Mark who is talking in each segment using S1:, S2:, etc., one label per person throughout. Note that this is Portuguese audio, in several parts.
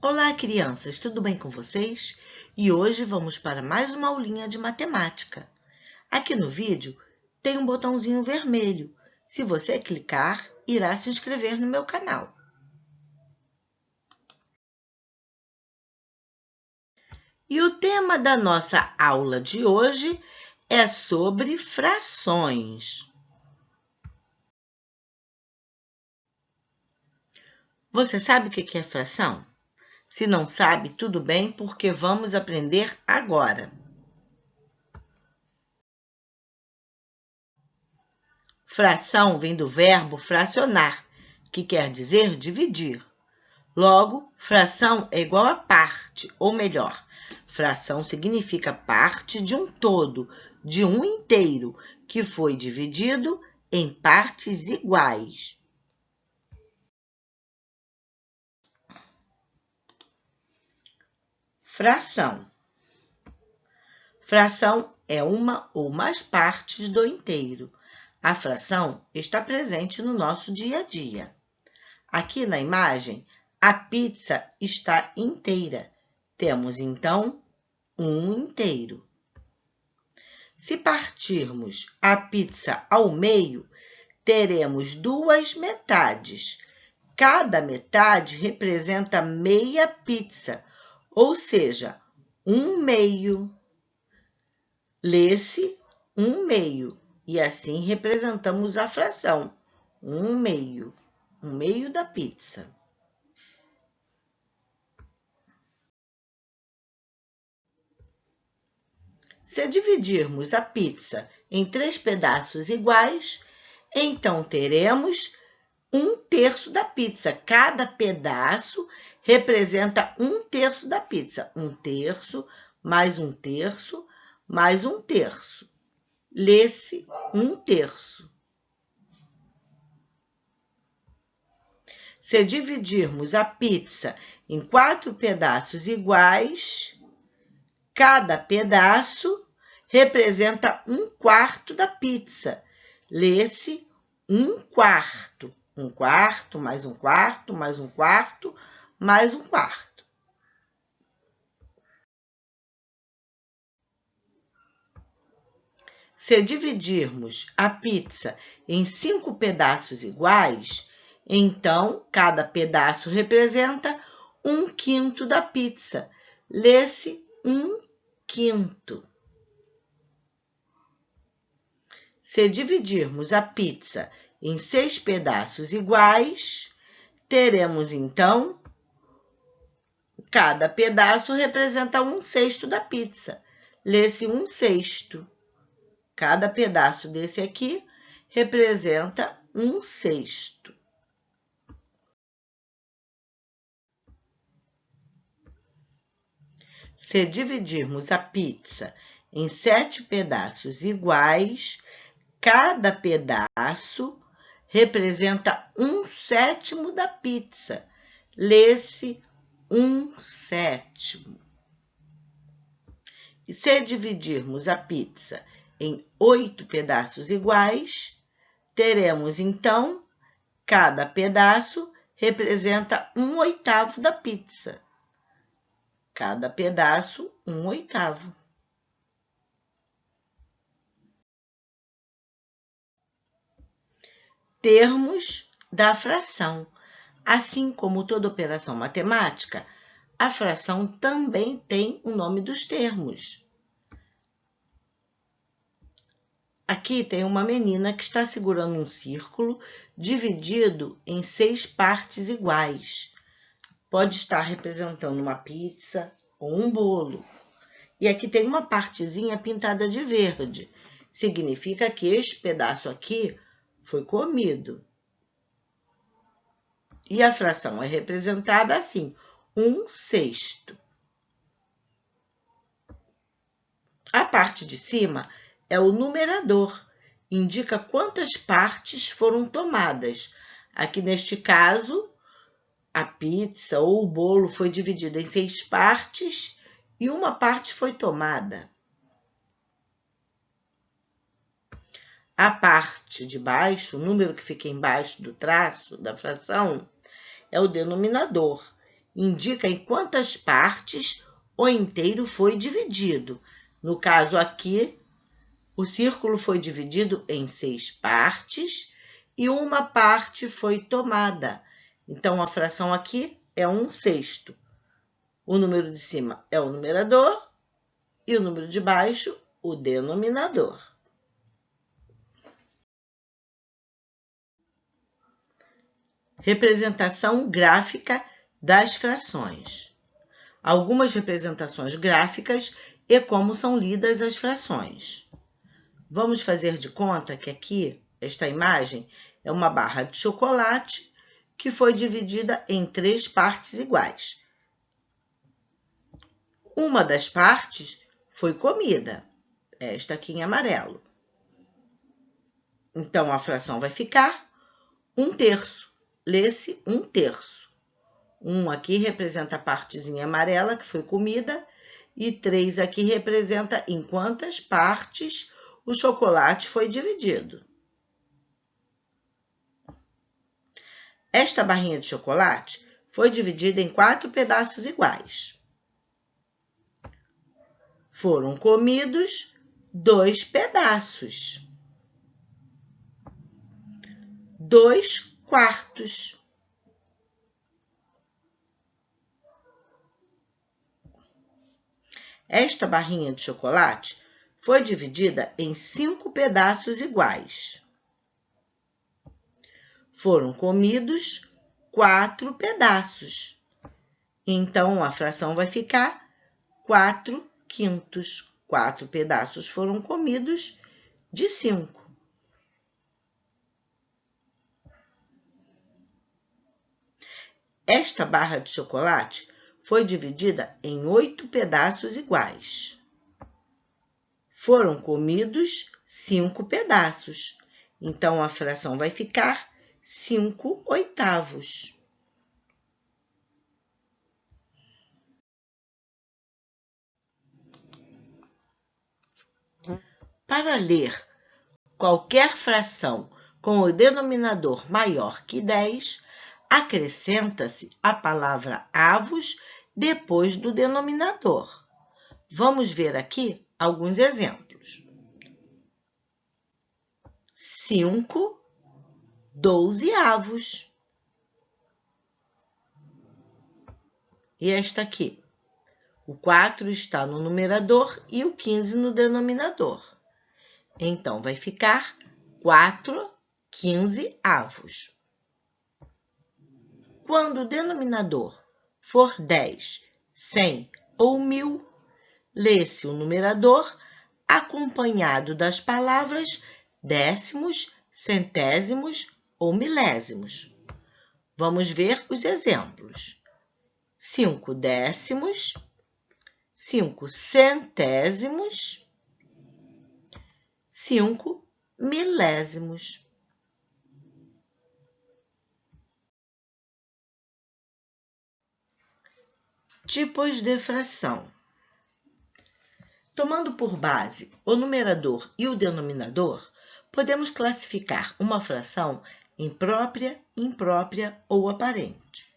S1: Olá, crianças, tudo bem com vocês? E hoje vamos para mais uma aulinha de matemática. Aqui no vídeo tem um botãozinho vermelho. Se você clicar, irá se inscrever no meu canal. E o tema da nossa aula de hoje é sobre frações. Você sabe o que é fração? Se não sabe, tudo bem, porque vamos aprender agora. Fração vem do verbo fracionar, que quer dizer dividir. Logo, fração é igual a parte, ou melhor, fração significa parte de um todo, de um inteiro, que foi dividido em partes iguais. Fração. Fração é uma ou mais partes do inteiro. A fração está presente no nosso dia a dia. Aqui na imagem, a pizza está inteira. Temos, então, um inteiro. Se partirmos a pizza ao meio, teremos duas metades. Cada metade representa meia pizza, ou seja, um meio. Lê-se um meio, e assim representamos a fração, um meio da pizza. Se dividirmos a pizza em 3 pedaços iguais, então teremos 1/3 da pizza. Cada pedaço representa 1/3 da pizza. 1/3, mais 1/3, mais 1/3. Lê-se 1/3. Se dividirmos a pizza em 4 pedaços iguais, cada pedaço representa 1/4 da pizza. Lê-se 1/4. 1/4, mais 1/4, mais 1/4, mais 1/4. Se dividirmos a pizza em 5 pedaços iguais, então cada pedaço representa 1/5 da pizza. Lê-se 1/5. Se dividirmos a pizza em 6 pedaços iguais, teremos, então, cada pedaço representa 1/6 da pizza. Lê-se 1/6. Cada pedaço desse aqui representa 1/6. Se dividirmos a pizza em 7 pedaços iguais, cada pedaço representa 1/7 da pizza. Lê-se 1/7. E se dividirmos a pizza em 8 pedaços iguais, teremos, então, cada pedaço representa 1/8 da pizza. Cada pedaço, 1/8. Termos da fração. Assim como toda operação matemática, a fração também tem o nome dos termos. Aqui tem uma menina que está segurando um círculo dividido em 6 partes iguais. Pode estar representando uma pizza ou um bolo. E aqui tem uma partezinha pintada de verde. Significa que este pedaço aqui foi comido. E a fração é representada assim, 1/6. A parte de cima é o numerador, indica quantas partes foram tomadas. Aqui neste caso, a pizza ou o bolo foi dividido em 6 partes e uma parte foi tomada. A parte de baixo, o número que fica embaixo do traço da fração, é o denominador. indica em quantas partes o inteiro foi dividido. No caso aqui, o círculo foi dividido em 6 partes e uma parte foi tomada. Então, a fração aqui é 1/6. O número de cima é o numerador e o número de baixo, o denominador. Representação gráfica das frações. Algumas representações gráficas e como são lidas as frações. Vamos fazer de conta que aqui, esta imagem, é uma barra de chocolate que foi dividida em 3 partes iguais. Uma das partes foi comida, esta aqui em amarelo. Então, a fração vai ficar 1/3. Lê-se 1/3. 1 aqui representa a partezinha amarela, que foi comida, e 3 aqui representa em quantas partes o chocolate foi dividido. Esta barrinha de chocolate foi dividida em 4 pedaços iguais. Foram comidos 2 pedaços. 2/4. Esta barrinha de chocolate foi dividida em 5 pedaços iguais. Foram comidos 4 pedaços. Então, a fração vai ficar 4/5. 4 pedaços foram comidos de 5. Esta barra de chocolate foi dividida em 8 pedaços iguais. Foram comidos 5 pedaços. Então, a fração vai ficar 5/8. Para ler qualquer fração com o denominador maior que 10, acrescenta-se a palavra avos depois do denominador. Vamos ver aqui alguns exemplos. 5 12avos. E esta aqui? O 4 está no numerador e o 15 no denominador. Então, vai ficar 4/15avos. Quando o denominador for 10, 100 ou 1000, lê-se o numerador acompanhado das palavras décimos, centésimos ou milésimos. Vamos ver os exemplos. 5 décimos, 5 centésimos, 5 milésimos. Tipos de fração. Tomando por base o numerador e o denominador, podemos classificar uma fração em própria, imprópria ou aparente.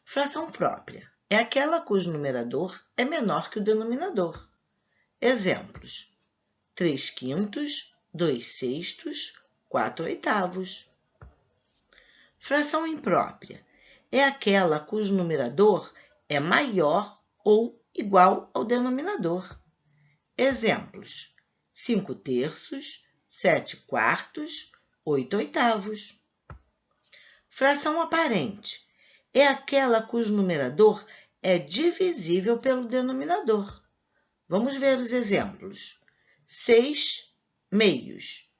S1: Fração própria é aquela cujo numerador é menor que o denominador. Exemplos: 3/5, 2/6, 4/8. Fração imprópria é aquela cujo numerador é maior ou igual ao denominador. Exemplos: 5/3, 7/4, 8/8. Fração aparente é aquela cujo numerador é divisível pelo denominador. Vamos ver os exemplos. 6/2.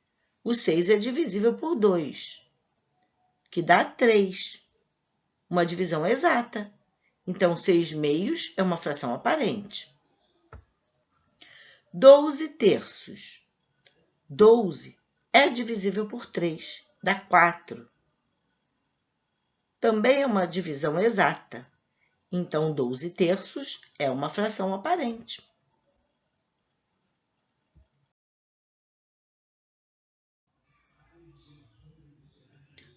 S1: O 6 é divisível por 2, que dá 3. Uma divisão exata. Então, 6/2 é uma fração aparente. 12/3. 12 é divisível por 3, dá 4. Também é uma divisão exata. Então, 12/3 é uma fração aparente.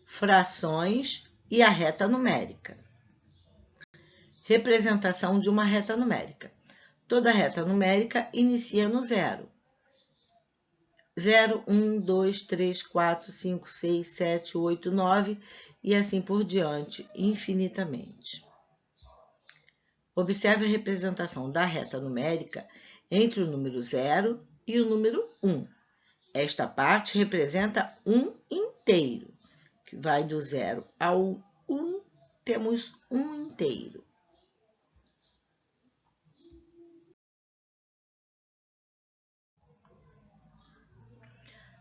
S1: Frações e a reta numérica. representação de uma reta numérica. Toda reta numérica inicia no zero. 0, 1, 2, 3, 4, 5, 6, 7, 8, 9 e assim por diante, infinitamente. Observe a representação da reta numérica entre o número 0 e o número 1. Esta parte representa um inteiro, que vai do 0 ao 1, temos um inteiro.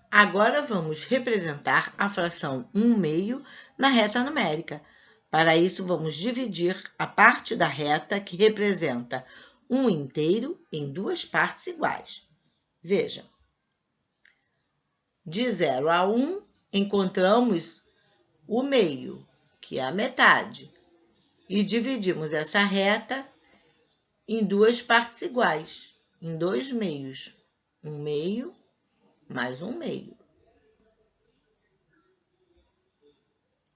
S1: Agora vamos representar a fração 1/2 na reta numérica. Para isso, vamos dividir a parte da reta que representa um inteiro em duas partes iguais. Veja, de 0 a 1, encontramos o meio, que é a metade, e dividimos essa reta em duas partes iguais, em dois meios, um meio mais um meio.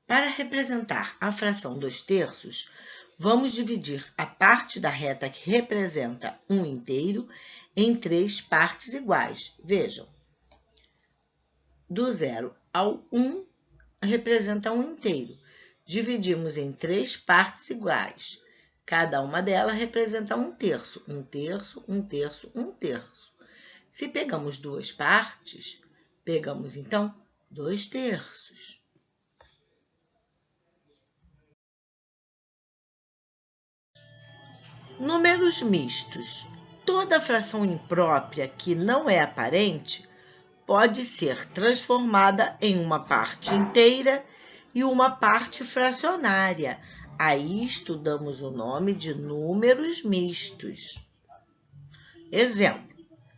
S1: Para representar a fração 2/3, vamos dividir a parte da reta que representa um inteiro em três partes iguais. Vejam, do 0 ao 1 representa um inteiro. Dividimos em três partes iguais. Cada uma delas representa um terço, um terço, um terço, um terço. Se pegamos duas partes, pegamos então 2/3. Números mistos. Toda fração imprópria que não é aparente pode ser transformada em uma parte inteira e uma parte fracionária. A isto damos o nome de números mistos. Exemplo,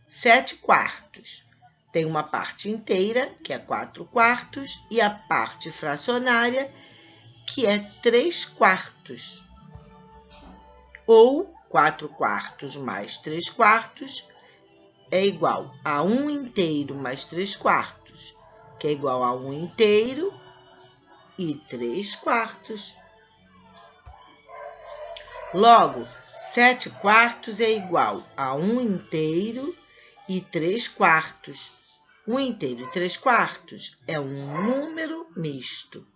S1: 7/4. Tem uma parte inteira, que é 4/4, e a parte fracionária, que é 3/4. Ou 4/4 mais 3/4 é igual a 1 inteiro mais 3/4, que é igual a 1 inteiro e 3/4. Logo, 7/4 é igual a 1 inteiro e 3/4. 1 inteiro e 3/4 é um número misto.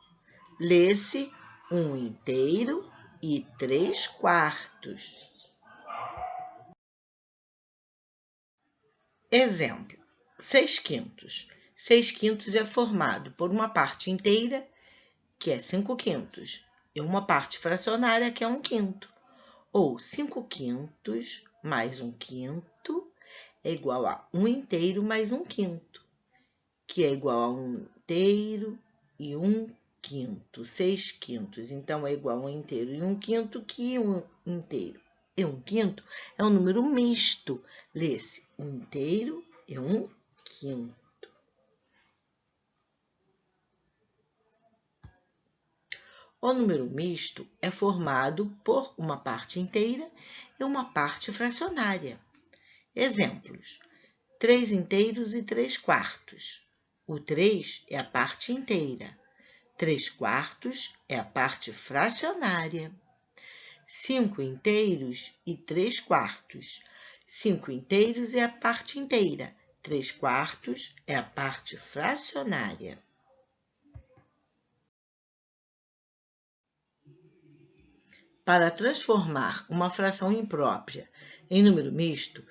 S1: Lê-se 1 inteiro e 3/4. Exemplo, 6/5. 6/5 é formado por uma parte inteira, que é 5/5, e uma parte fracionária, que é 1/5. Ou 5/5 mais 1/5 é igual a 1 inteiro mais 1/5, que é igual a 1 inteiro e 1/5. 6/5, então, é igual a 1 inteiro e 1/5, que 1 inteiro e 1/5 é um número misto. Lê-se 1 inteiro e 1/5. O número misto é formado por uma parte inteira e uma parte fracionária. Exemplos, 3 inteiros e 3/4. O 3 é a parte inteira. 3/4 é a parte fracionária. 5 inteiros e 3/4. 5 inteiros é a parte inteira. 3/4 é a parte fracionária. Para transformar uma fração imprópria em número misto,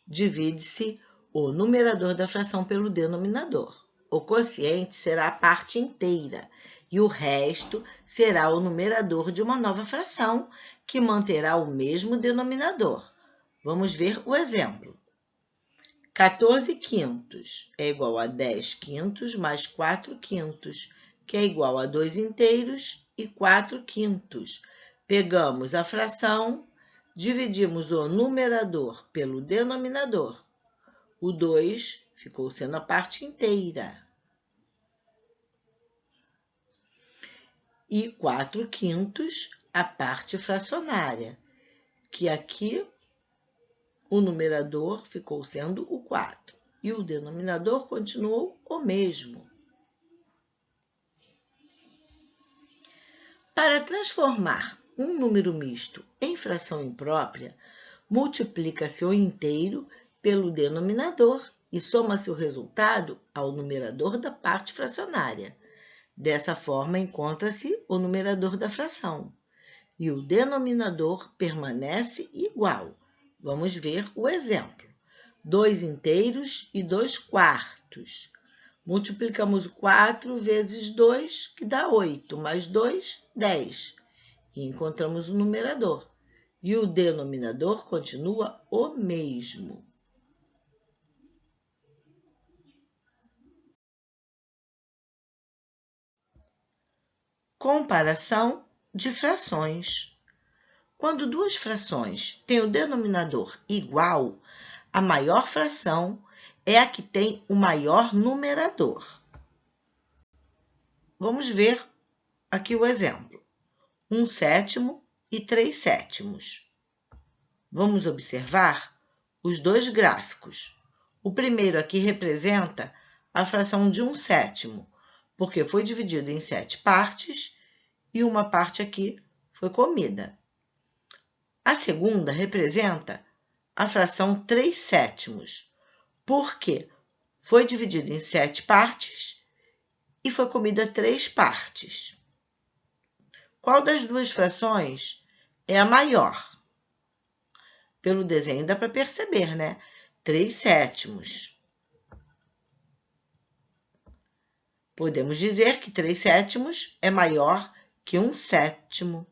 S1: divide-se o numerador da fração pelo denominador. O quociente será a parte inteira e o resto será o numerador de uma nova fração que manterá o mesmo denominador. Vamos ver o exemplo. 14/5 é igual a 10/5 mais 4/5, que é igual a 2 inteiros e 4/5. Pegamos a fração, dividimos o numerador pelo denominador. O 2 ficou sendo a parte inteira. E 4/5 a parte fracionária, que aqui o numerador ficou sendo o 4 e o denominador continuou o mesmo. Para transformar um número misto em fração imprópria, multiplica-se o inteiro pelo denominador e soma-se o resultado ao numerador da parte fracionária. Dessa forma, encontra-se o numerador da fração e o denominador permanece igual. Vamos ver o exemplo. 2 inteiros e 2 quartos. Multiplicamos 4 vezes 2, que dá 8, mais 2, 10. E encontramos o numerador. E o denominador continua o mesmo. Comparação de frações. Quando duas frações têm o denominador igual, a maior fração é a que tem o maior numerador. Vamos ver aqui o exemplo. 1 sétimo e 3 sétimos. Vamos observar os dois gráficos. O primeiro aqui representa a fração de 1 sétimo, porque foi dividido em 7 partes e uma parte aqui foi comida. A segunda representa a fração 3 sétimos, porque foi dividido em 7 partes e foi comida 3 partes. Qual das duas frações é a maior? Pelo desenho dá para perceber, né? 3 sétimos. Podemos dizer que 3 sétimos é maior que 1 sétimo.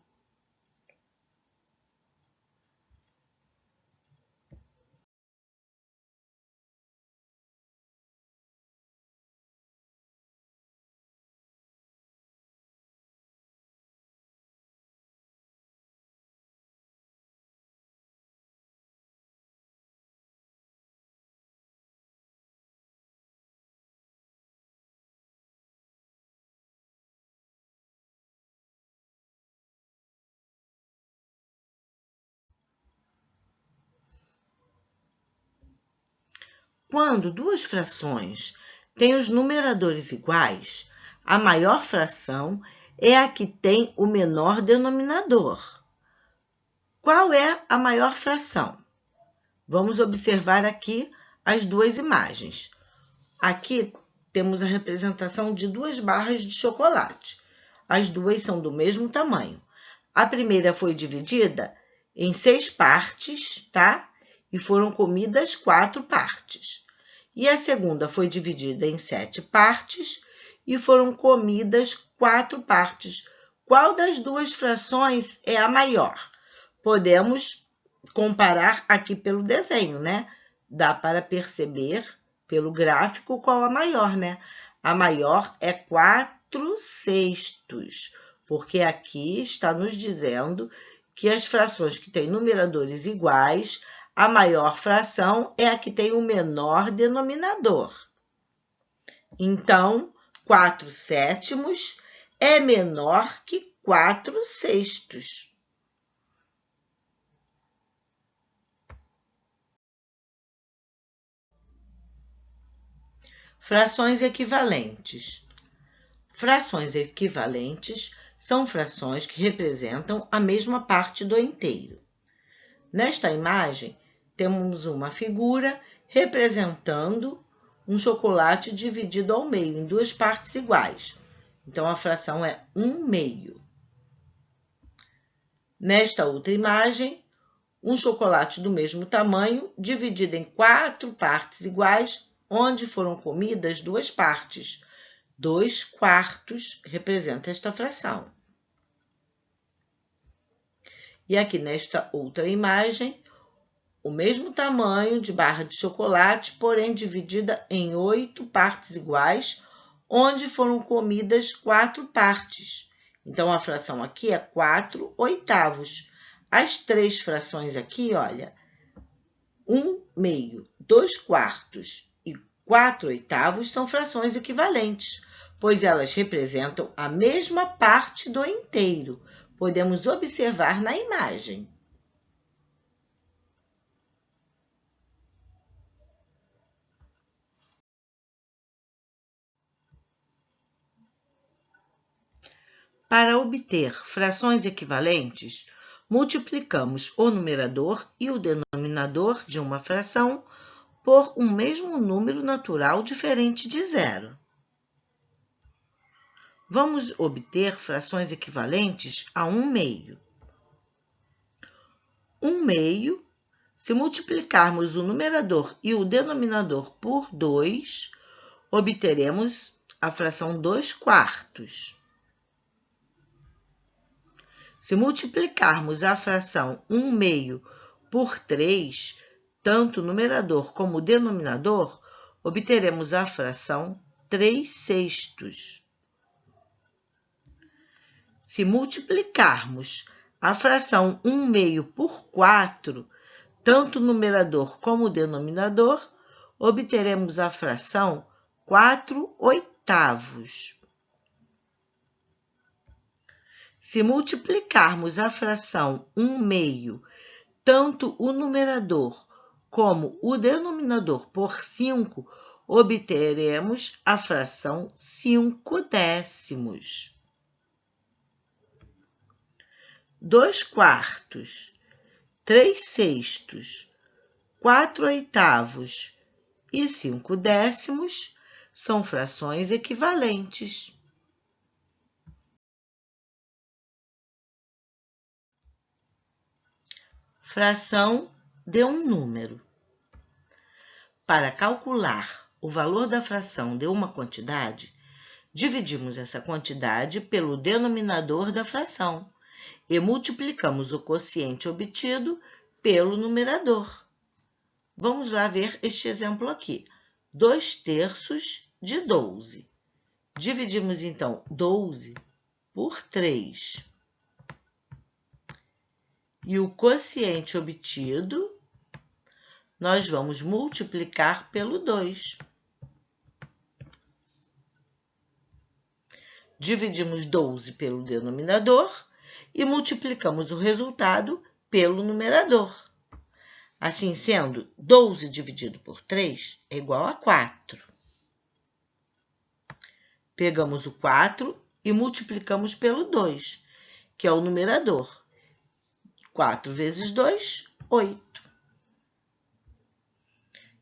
S1: Quando duas frações têm os numeradores iguais, a maior fração é a que tem o menor denominador. Qual é a maior fração? Vamos observar aqui as duas imagens. Aqui temos a representação de 2 barras de chocolate. As duas são do mesmo tamanho. A primeira foi dividida em 6 partes, tá? E foram comidas 4 partes. E a segunda foi dividida em 7 partes e foram comidas 4 partes. Qual das duas frações é a maior? Podemos comparar aqui pelo desenho, né? Dá para perceber pelo gráfico qual a maior, né? A maior é 4 sextos, porque aqui está nos dizendo que as frações que têm numeradores iguais, a maior fração é a que tem o menor denominador. Então, 4 sétimos é menor que 4 sextos. Frações equivalentes. Frações equivalentes são frações que representam a mesma parte do inteiro. Nesta imagem, temos uma figura representando um chocolate dividido ao meio, em 2 partes iguais. Então, a fração é 1/2. Nesta outra imagem, um chocolate do mesmo tamanho, dividido em 4 partes iguais, onde foram comidas 2 partes. 2 quartos representa esta fração. E aqui nesta outra imagem, o mesmo tamanho de barra de chocolate, porém dividida em 8 partes iguais, onde foram comidas 4 partes. Então, a fração aqui é 4 oitavos. As 3 frações aqui, olha, 1/2, 2 quartos e 4 oitavos são frações equivalentes, pois elas representam a mesma parte do inteiro. Podemos observar na imagem. Para obter frações equivalentes, multiplicamos o numerador e o denominador de uma fração por um mesmo número natural diferente de zero. Vamos obter frações equivalentes a 1/2. 1/2, se multiplicarmos o numerador e o denominador por 2, obteremos a fração 2/4. Se multiplicarmos a fração 1/2 por 3, tanto o numerador como o denominador, obteremos a fração 3/6. Se multiplicarmos a fração 1/2 por 4, tanto o numerador como o denominador, obteremos a fração 4/8. Se multiplicarmos a fração 1/2, tanto o numerador como o denominador por 5, obteremos a fração 5/10. 2/4, 3/6, 4/8 e 5/10 são frações equivalentes. Fração de um número. Para calcular o valor da fração de uma quantidade, dividimos essa quantidade pelo denominador da fração e multiplicamos o quociente obtido pelo numerador. Vamos lá ver este exemplo aqui. 2/3 de 12. Dividimos, então, 12 por 3. E o quociente obtido, nós vamos multiplicar pelo 2. Dividimos 12 pelo denominador e multiplicamos o resultado pelo numerador. Assim sendo, 12 dividido por 3 é igual a 4. Pegamos o 4 e multiplicamos pelo 2, que é o numerador. 4 vezes 2, 8.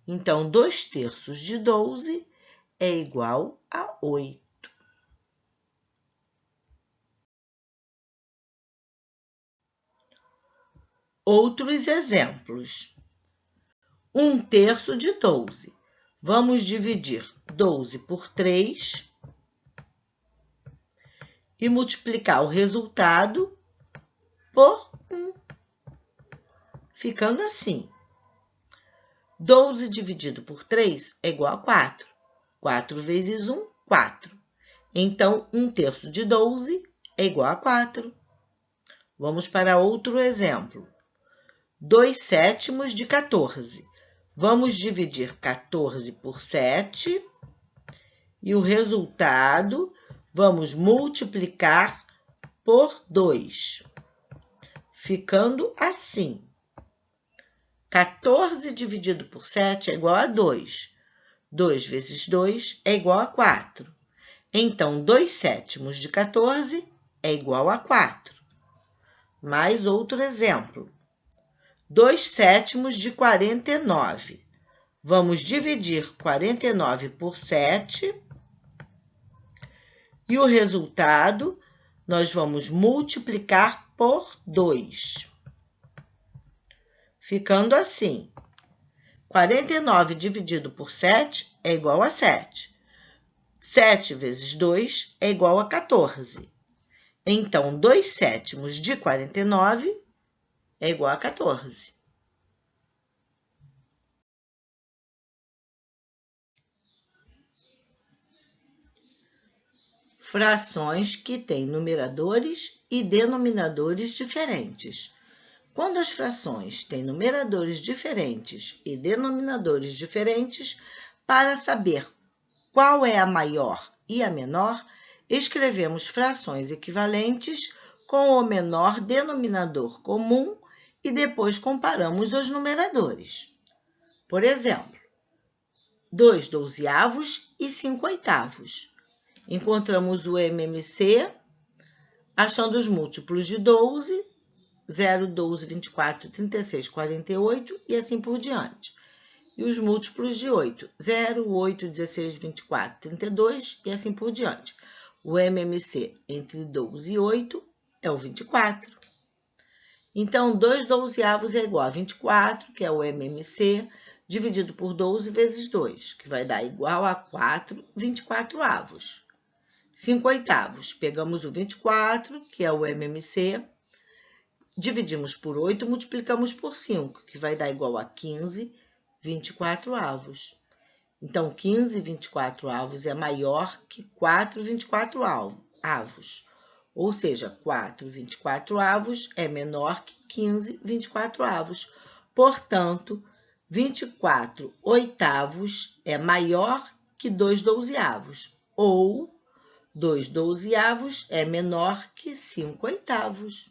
S1: Então, 2/3 de 12 é igual a 8. Outros exemplos. 1/3 de 12. Vamos dividir 12 por 3 e multiplicar o resultado por 1. Ficando assim. 12 dividido por 3 é igual a 4. 4 vezes 1, 4. Então, 1/3 de 12 é igual a 4. Vamos para outro exemplo. 2/7 de 14. Vamos dividir 14 por 7 e o resultado vamos multiplicar por 2, ficando assim. 14 dividido por 7 é igual a 2. 2 vezes 2 é igual a 4. Então, 2/7 de 14 é igual a 4. Mais outro exemplo. 2/7 de 49. Vamos dividir 49 por 7 e o resultado nós vamos multiplicar por 2. Ficando assim. 49 dividido por 7 é igual a 7. 7 vezes 2 é igual a 14. Então, 2/7 de 49 é igual a 14. Frações que têm numeradores e denominadores diferentes. Quando as frações têm numeradores diferentes e denominadores diferentes, para saber qual é a maior e a menor, escrevemos frações equivalentes com o menor denominador comum e depois comparamos os numeradores. Por exemplo, 2/12 e 5/8. Encontramos o MMC achando os múltiplos de 12, 0, 12, 24, 36, 48 e assim por diante. E os múltiplos de 8, 0, 8, 16, 24, 32 e assim por diante. O MMC entre 12 e 8 é o 24. Então, 2 dozeavos é igual a 24, que é o MMC, dividido por 12 vezes 2, que vai dar igual a 4 24avos. 5 oitavos, pegamos o 24, que é o MMC, dividimos por 8, multiplicamos por 5, que vai dar igual a 15 24avos. Então, 15 24avos é maior que 4 24avos. Ou seja, 4 24avos é menor que 15 24avos. Portanto, 24 oitavos é maior que 2 dozeavos. Ou 2 dozeavos é menor que 5 oitavos.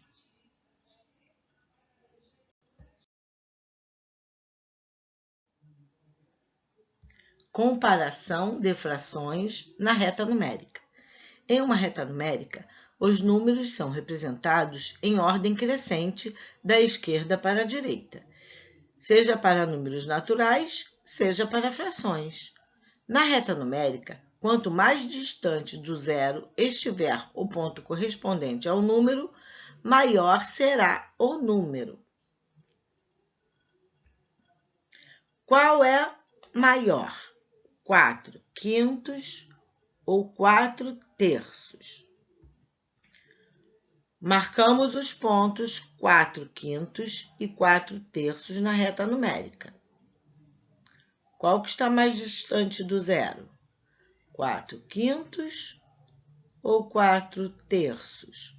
S1: Comparação de frações na reta numérica. Em uma reta numérica, os números são representados em ordem crescente da esquerda para a direita, seja para números naturais, seja para frações. Na reta numérica, quanto mais distante do zero estiver o ponto correspondente ao número, maior será o número. Qual é maior? 4 quintos ou 4 terços? Marcamos os pontos 4 quintos e 4 terços na reta numérica. Qual que está mais distante do zero? 4 quintos ou 4 terços?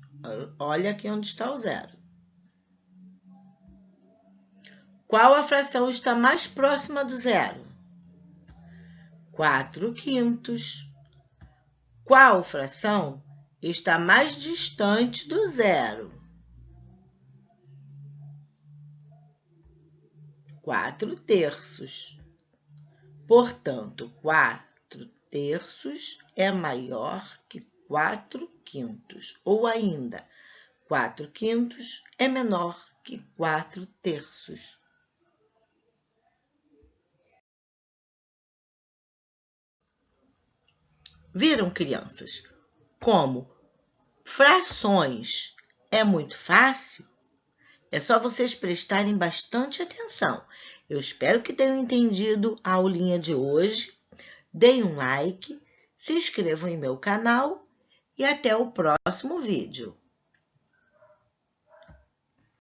S1: Olha aqui onde está o zero. Qual a fração está mais próxima do zero? 4 quintos. Qual fração está mais distante do zero? 4 terços. Portanto, 4 terços é maior que 4 quintos. Ou ainda, 4 quintos é menor que 4 terços. Viram, crianças? Como frações é muito fácil, é só vocês prestarem bastante atenção. Eu espero que tenham entendido a aulinha de hoje. Deem um like, se inscrevam em meu canal e até o próximo vídeo.